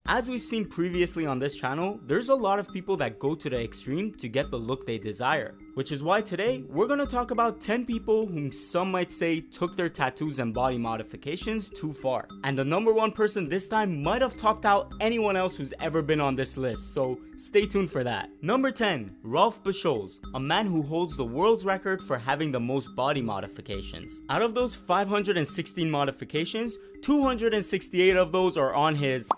As we've seen previously on this channel, there's a lot of people that go to the extreme to get the look they desire. Which is why today, we're going to talk about 10 people whom some might say took their tattoos and body modifications too far. And the number one person this time might have topped out anyone else who's ever been on this list, so stay tuned for that. Number 10. Rolf Bischols, a man who holds the world's record for having the most body modifications. Out of those 516 modifications, 268 of those are on his...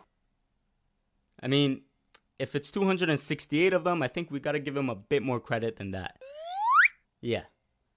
if it's 268 of them, I think we gotta give him a bit more credit than that. Yeah,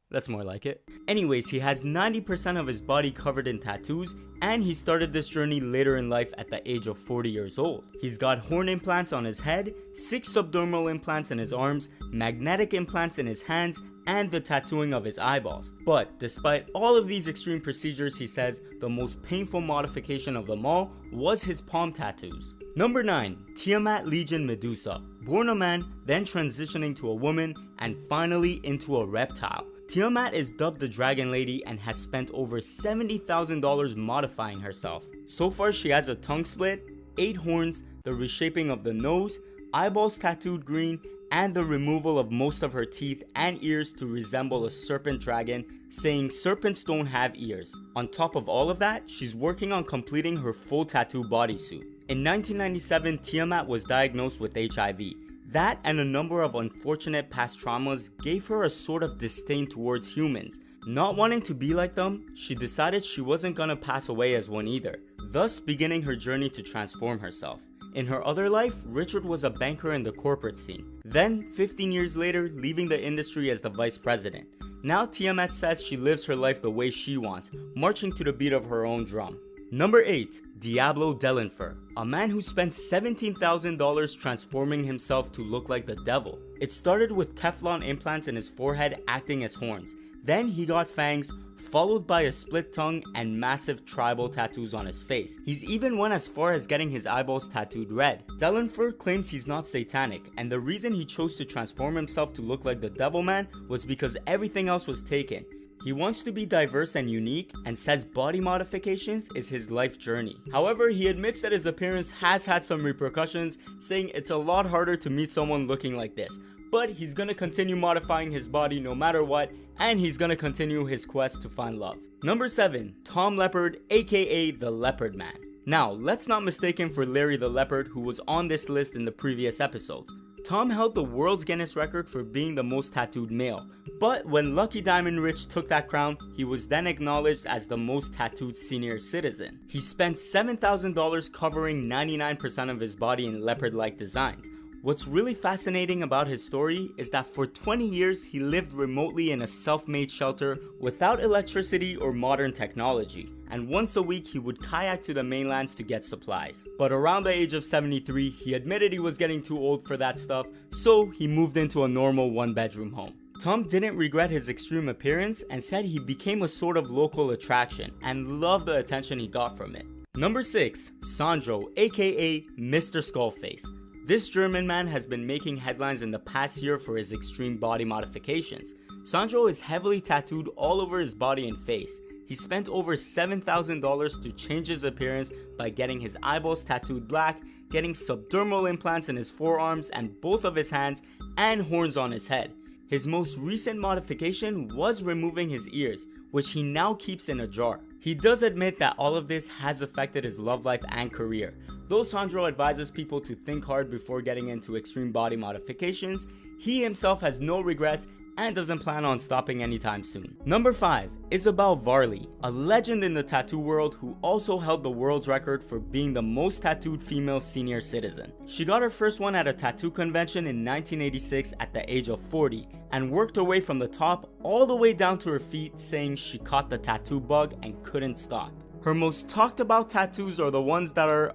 that's more like it. Anyways, he has 90% of his body covered in tattoos, and he started this journey later in life at the age of 40 years old. He's got horn implants on his head, 6 subdermal implants in his arms, magnetic implants in his hands, and the tattooing of his eyeballs. But despite all of these extreme procedures, he says the most painful modification of them all was his palm tattoos. Number 9. Tiamat Legion Medusa. Born a man, then transitioning to a woman, and finally into a reptile. Tiamat is dubbed the Dragon Lady and has spent over $70,000 modifying herself. So far she has a tongue split, 8 horns, the reshaping of the nose, eyeballs tattooed green, and the removal of most of her teeth and ears to resemble a serpent dragon, saying serpents don't have ears. On top of all of that, she's working on completing her full tattoo bodysuit. In 1997, Tiamat was diagnosed with HIV. That and a number of unfortunate past traumas gave her a sort of disdain towards humans. Not wanting to be like them, she decided she wasn't gonna pass away as one either, thus beginning her journey to transform herself. In her other life, Richard was a banker in the corporate scene. Then, 15 years later, leaving the industry as the vice president. Now Tiamat says she lives her life the way she wants, marching to the beat of her own drum. Number 8. Diablo Delenfer, a man who spent $17,000 transforming himself to look like the devil. It started with Teflon implants in his forehead acting as horns. Then he got fangs, followed by a split tongue and massive tribal tattoos on his face. He's even went as far as getting his eyeballs tattooed red. Delenfer claims he's not satanic, and the reason he chose to transform himself to look like the Devil Man was because everything else was taken. He wants to be diverse and unique, and says body modifications is his life journey. However, he admits that his appearance has had some repercussions, saying it's a lot harder to meet someone looking like this. But he's gonna continue modifying his body no matter what, and he's gonna continue his quest to find love. Number 7. Tom Leopard, aka the Leopard Man. Now, let's not mistake him for Larry the Leopard, who was on this list in the previous episodes. Tom held the world's Guinness record for being the most tattooed male, but when Lucky Diamond Rich took that crown, he was then acknowledged as the most tattooed senior citizen. He spent $7,000 covering 99% of his body in leopard-like designs. What's really fascinating about his story is that for 20 years he lived remotely in a self-made shelter without electricity or modern technology, and once a week he would kayak to the mainlands to get supplies. But around the age of 73, he admitted he was getting too old for that stuff, so he moved into a normal one-bedroom home. Tom didn't regret his extreme appearance and said he became a sort of local attraction and loved the attention he got from it. Number 6. Sandro, aka Mr. Skullface. This German man has been making headlines in the past year for his extreme body modifications. Sandro is heavily tattooed all over his body and face. He spent over $7,000 to change his appearance by getting his eyeballs tattooed black, getting subdermal implants in his forearms and both of his hands, and horns on his head. His most recent modification was removing his ears, which he now keeps in a jar. He does admit that all of this has affected his love life and career. Though Sandro advises people to think hard before getting into extreme body modifications, he himself has no regrets and doesn't plan on stopping anytime soon. Number 5. Isabel Varley, a legend in the tattoo world who also held the world's record for being the most tattooed female senior citizen. She got her first one at a tattoo convention in 1986 at the age of 40 and worked her way from the top all the way down to her feet, saying she caught the tattoo bug and couldn't stop. Her most talked about tattoos are the ones that are,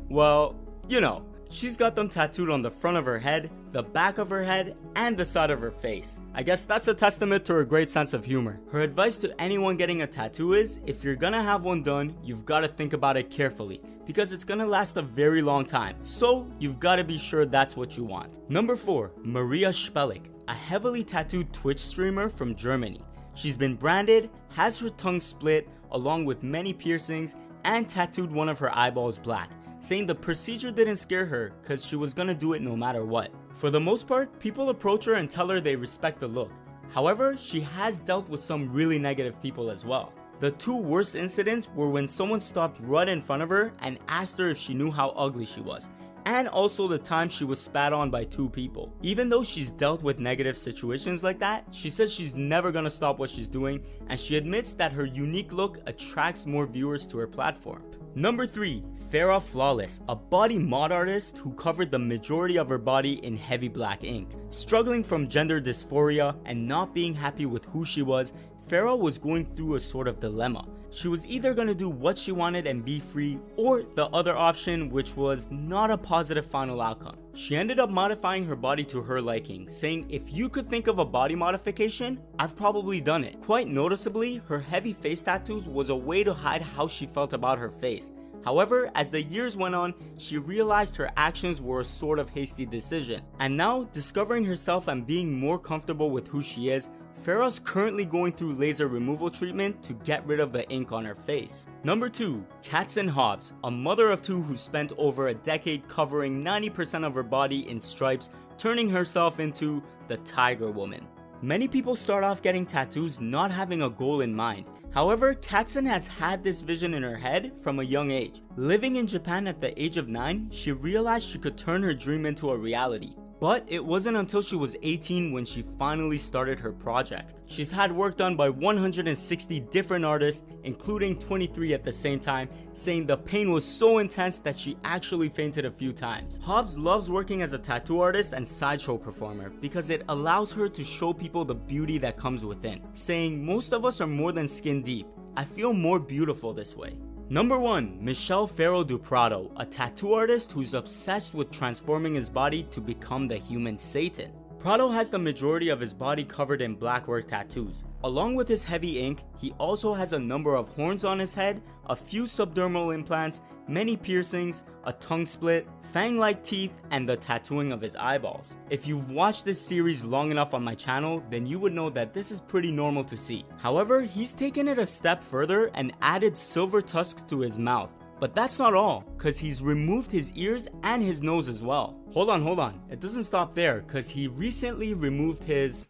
well, you know. She's got them tattooed on the front of her head, the back of her head, and the side of her face. I guess that's a testament to her great sense of humor. Her advice to anyone getting a tattoo is, if you're gonna have one done, you've gotta think about it carefully, because it's gonna last a very long time. So, you've gotta be sure that's what you want. Number 4. Maria Spellick, a heavily tattooed Twitch streamer from Germany. She's been branded, has her tongue split, along with many piercings, and tattooed one of her eyeballs black, saying the procedure didn't scare her because she was gonna do it no matter what. For the most part, people approach her and tell her they respect the look. However, she has dealt with some really negative people as well. The two worst incidents were when someone stopped right in front of her and asked her if she knew how ugly she was, and also the time she was spat on by two people. Even though she's dealt with negative situations like that, she says she's never gonna stop what she's doing, and she admits that her unique look attracts more viewers to her platform. Number 3, Farrah Flawless, a body mod artist who covered the majority of her body in heavy black ink. Struggling from gender dysphoria and not being happy with who she was, Farrah was going through a sort of dilemma. She was either going to do what she wanted and be free, or the other option, which was not a positive final outcome. She ended up modifying her body to her liking, saying, "If you could think of a body modification, I've probably done it." Quite noticeably, her heavy face tattoos was a way to hide how she felt about her face. However, as the years went on, she realized her actions were a sort of hasty decision. And now, discovering herself and being more comfortable with who she is, Farrah's currently going through laser removal treatment to get rid of the ink on her face. Number 2, Katson Hobbs, a mother of two who spent over a decade covering 90% of her body in stripes, turning herself into the Tiger Woman. Many people start off getting tattoos not having a goal in mind. However, Katson has had this vision in her head from a young age. Living in Japan at the age of 9, she realized she could turn her dream into a reality. But it wasn't until she was 18 when she finally started her project. She's had work done by 160 different artists, including 23 at the same time, saying the pain was so intense that she actually fainted a few times. Hobbs loves working as a tattoo artist and sideshow performer because it allows her to show people the beauty that comes within, saying, "Most of us are more than skin deep. I feel more beautiful this way." Number 1, Michel Ferro du Prado, a tattoo artist who's obsessed with transforming his body to become the human Satan. Prado has the majority of his body covered in black work tattoos. Along with his heavy ink, he also has a number of horns on his head, a few subdermal implants, many piercings, a tongue split, fang-like teeth, and the tattooing of his eyeballs. If you've watched this series long enough on my channel, then you would know that this is pretty normal to see. However, he's taken it a step further and added silver tusks to his mouth. But that's not all, cause he's removed his ears and his nose as well. Hold on, it doesn't stop there, cause he recently removed his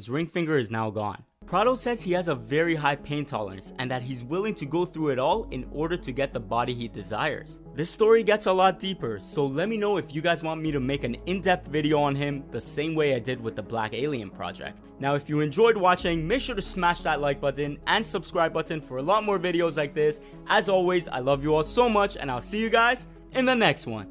ring finger is now gone. Prado says he has a very high pain tolerance and that he's willing to go through it all in order to get the body he desires. This story gets a lot deeper, so let me know if you guys want me to make an in-depth video on him the same way I did with the Black Alien project. Now, if you enjoyed watching, make sure to smash that like button and subscribe button for a lot more videos like this. As always, I love you all so much and I'll see you guys in the next one.